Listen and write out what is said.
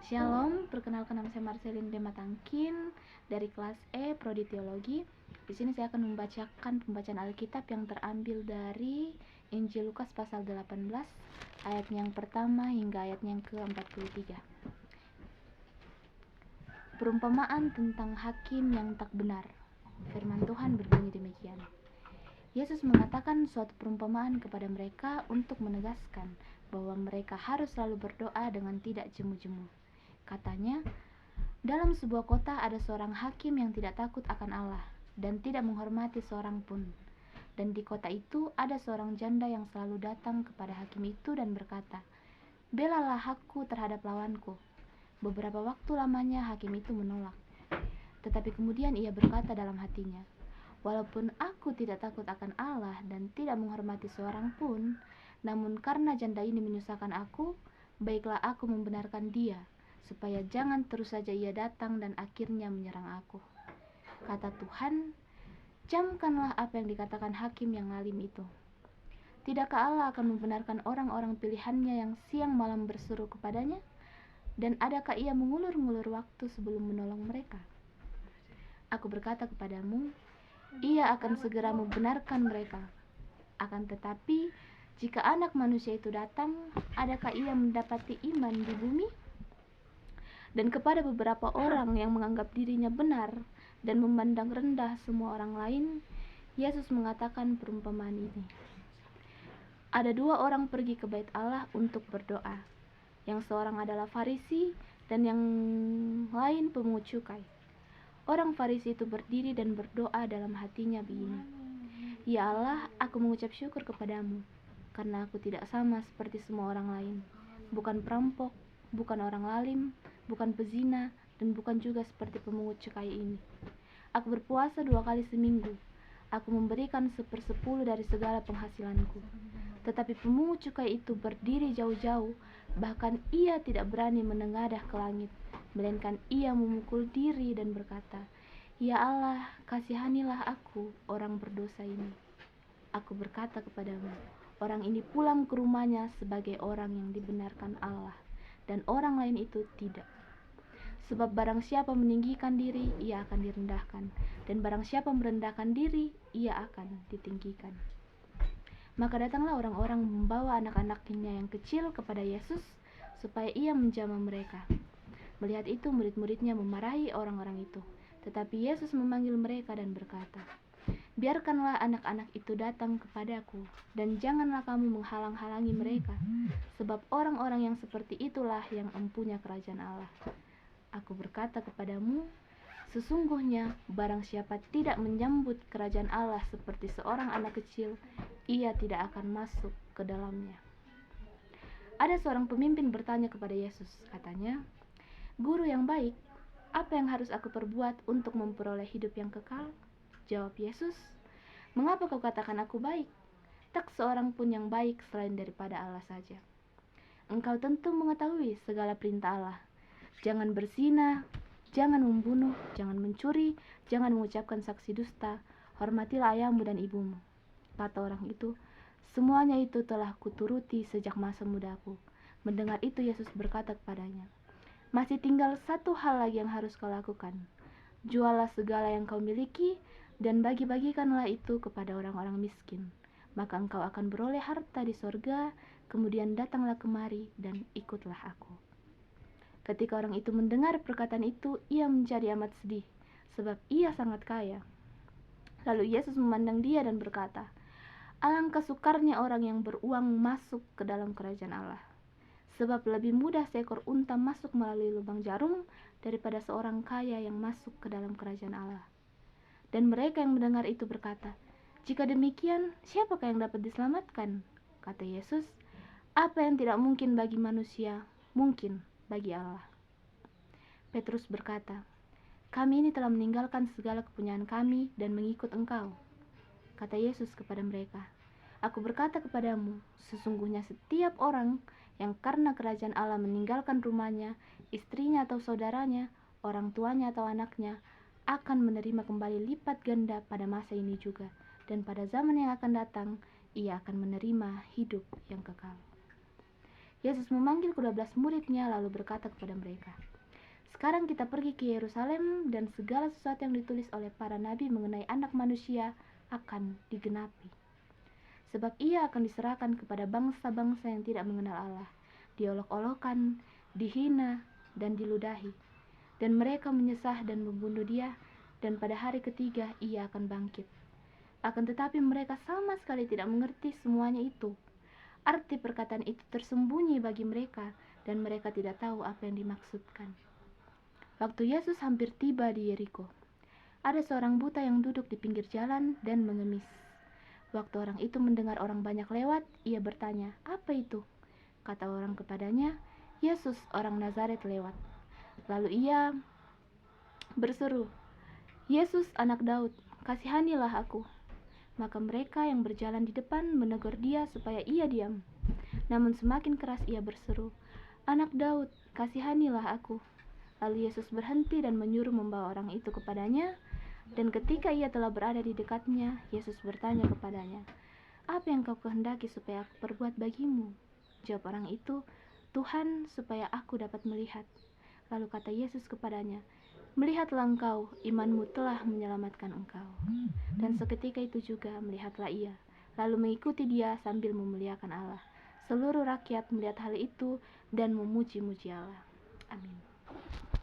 Shalom, perkenalkan nama saya Marcelin Dematangkin dari kelas E Prodi Teologi. Di sini saya akan membacakan pembacaan Alkitab yang terambil dari Injil Lukas pasal 18 ayat yang pertama hingga ayat yang ke-43. Perumpamaan tentang hakim yang tak benar. Firman Tuhan berbunyi demikian. Yesus mengatakan suatu perumpamaan kepada mereka untuk menegaskan bahwa mereka harus selalu berdoa dengan tidak jemu-jemu. Katanya, dalam sebuah kota ada seorang hakim yang tidak takut akan Allah dan tidak menghormati seorang pun. Dan di kota itu ada seorang janda yang selalu datang kepada hakim itu dan berkata, "Belalah hakku terhadap lawanku." Beberapa waktu lamanya hakim itu menolak. Tetapi kemudian ia berkata dalam hatinya, "Walaupun aku tidak takut akan Allah dan tidak menghormati seorang pun, namun karena janda ini menyusahkan aku, baiklah aku membenarkan dia, supaya jangan terus saja ia datang dan akhirnya menyerang aku." Kata Tuhan, camkanlah apa yang dikatakan hakim yang alim itu. Tidakkah Allah akan membenarkan orang-orang pilihannya yang siang malam berseru kepadanya? Dan adakah ia mengulur-ngulur waktu sebelum menolong mereka? Aku berkata kepadamu, ia akan segera membenarkan mereka. Akan tetapi, jika Anak Manusia itu datang, adakah ia mendapati iman di bumi? Dan kepada beberapa orang yang menganggap dirinya benar dan memandang rendah semua orang lain, Yesus mengatakan perumpamaan ini. Ada dua orang pergi ke bait Allah untuk berdoa. Yang seorang adalah Farisi dan yang lain pemungut cukai. Orang Farisi itu berdiri dan berdoa dalam hatinya begini, "Ya Allah, aku mengucap syukur kepadamu, karena aku tidak sama seperti semua orang lain. Bukan perampok, bukan orang lalim, bukan pezina, dan bukan juga seperti pemungut cukai ini. Aku berpuasa 2 kali seminggu. Aku memberikan 1/10 dari segala penghasilanku." Tetapi pemungut cukai itu berdiri jauh-jauh, bahkan ia tidak berani menengadah ke langit, melainkan ia memukul diri dan berkata, "Ya Allah, kasihanilah aku, orang berdosa ini." Aku berkata kepadamu, orang ini pulang ke rumahnya sebagai orang yang dibenarkan Allah, dan orang lain itu tidak. Sebab barang siapa meninggikan diri, ia akan direndahkan, dan barang siapa merendahkan diri, ia akan ditinggikan. Maka datanglah orang-orang membawa anak-anaknya yang kecil kepada Yesus, supaya ia menjamah mereka. Melihat itu, murid-muridnya memarahi orang-orang itu. Tetapi Yesus memanggil mereka dan berkata, "Biarkanlah anak-anak itu datang kepadaku, dan janganlah kamu menghalang-halangi mereka, sebab orang-orang yang seperti itulah yang empunya kerajaan Allah. Aku berkata kepadamu, sesungguhnya barang siapa tidak menyambut kerajaan Allah seperti seorang anak kecil, ia tidak akan masuk ke dalamnya." Ada seorang pemimpin bertanya kepada Yesus, katanya, "Guru yang baik, apa yang harus aku perbuat untuk memperoleh hidup yang kekal?" Jawab Yesus, "Mengapa kau katakan aku baik? Tak seorang pun yang baik selain daripada Allah saja. Engkau tentu mengetahui segala perintah Allah. Jangan berzina, jangan membunuh, jangan mencuri, jangan mengucapkan saksi dusta, hormatilah ayahmu dan ibumu." Kata orang itu, "Semuanya itu telah kuturuti sejak masa mudaku." Mendengar itu Yesus berkata kepadanya, "Masih tinggal satu hal lagi yang harus kau lakukan. Jualah segala yang kau miliki dan bagi-bagikanlah itu kepada orang-orang miskin. Maka engkau akan beroleh harta di sorga, kemudian datanglah kemari dan ikutlah aku." Ketika orang itu mendengar perkataan itu, ia menjadi amat sedih, sebab ia sangat kaya. Lalu Yesus memandang dia dan berkata, "Alangkah sukarnya orang yang beruang masuk ke dalam kerajaan Allah. Sebab lebih mudah seekor unta masuk melalui lubang jarum daripada seorang kaya yang masuk ke dalam kerajaan Allah." Dan mereka yang mendengar itu berkata, "Jika demikian, siapakah yang dapat diselamatkan?" Kata Yesus, "Apa yang tidak mungkin bagi manusia, mungkin bagi Allah." Petrus berkata, "Kami ini telah meninggalkan segala kepunyaan kami dan mengikut Engkau." Kata Yesus kepada mereka, "Aku berkata kepadamu, sesungguhnya setiap orang yang karena kerajaan Allah meninggalkan rumahnya, istrinya atau saudaranya, orang tuanya atau anaknya, akan menerima kembali lipat ganda pada masa ini juga, dan pada zaman yang akan datang, ia akan menerima hidup yang kekal." Yesus memanggil ke-12 murid-Nya lalu berkata kepada mereka, "Sekarang kita pergi ke Yerusalem dan segala sesuatu yang ditulis oleh para nabi mengenai Anak Manusia akan digenapi. Sebab ia akan diserahkan kepada bangsa-bangsa yang tidak mengenal Allah, diolok-olokkan, dihina, dan diludahi. Dan mereka menyesah dan membunuh dia, dan pada hari ketiga ia akan bangkit." Akan tetapi mereka sama sekali tidak mengerti semuanya itu. Arti perkataan itu tersembunyi bagi mereka, dan mereka tidak tahu apa yang dimaksudkan. Waktu Yesus hampir tiba di Yeriko, ada seorang buta yang duduk di pinggir jalan dan mengemis. Waktu orang itu mendengar orang banyak lewat, ia bertanya, "Apa itu?" Kata orang kepadanya, "Yesus orang Nazaret lewat." Lalu ia berseru, "Yesus anak Daud, kasihanilah aku." Maka mereka yang berjalan di depan menegur dia supaya ia diam. Namun semakin keras ia berseru, "Anak Daud, kasihanilah aku." Lalu Yesus berhenti dan menyuruh membawa orang itu kepadanya. Dan ketika ia telah berada di dekatnya, Yesus bertanya kepadanya, "Apa yang kau kehendaki supaya aku perbuat bagimu?" Jawab orang itu, "Tuhan, supaya aku dapat melihat." Lalu kata Yesus kepadanya, "Melihatlah engkau, imanmu telah menyelamatkan engkau." Dan seketika itu juga melihatlah ia, lalu mengikuti dia sambil memuliakan Allah. Seluruh rakyat melihat hal itu dan memuji-muji Allah. Amin.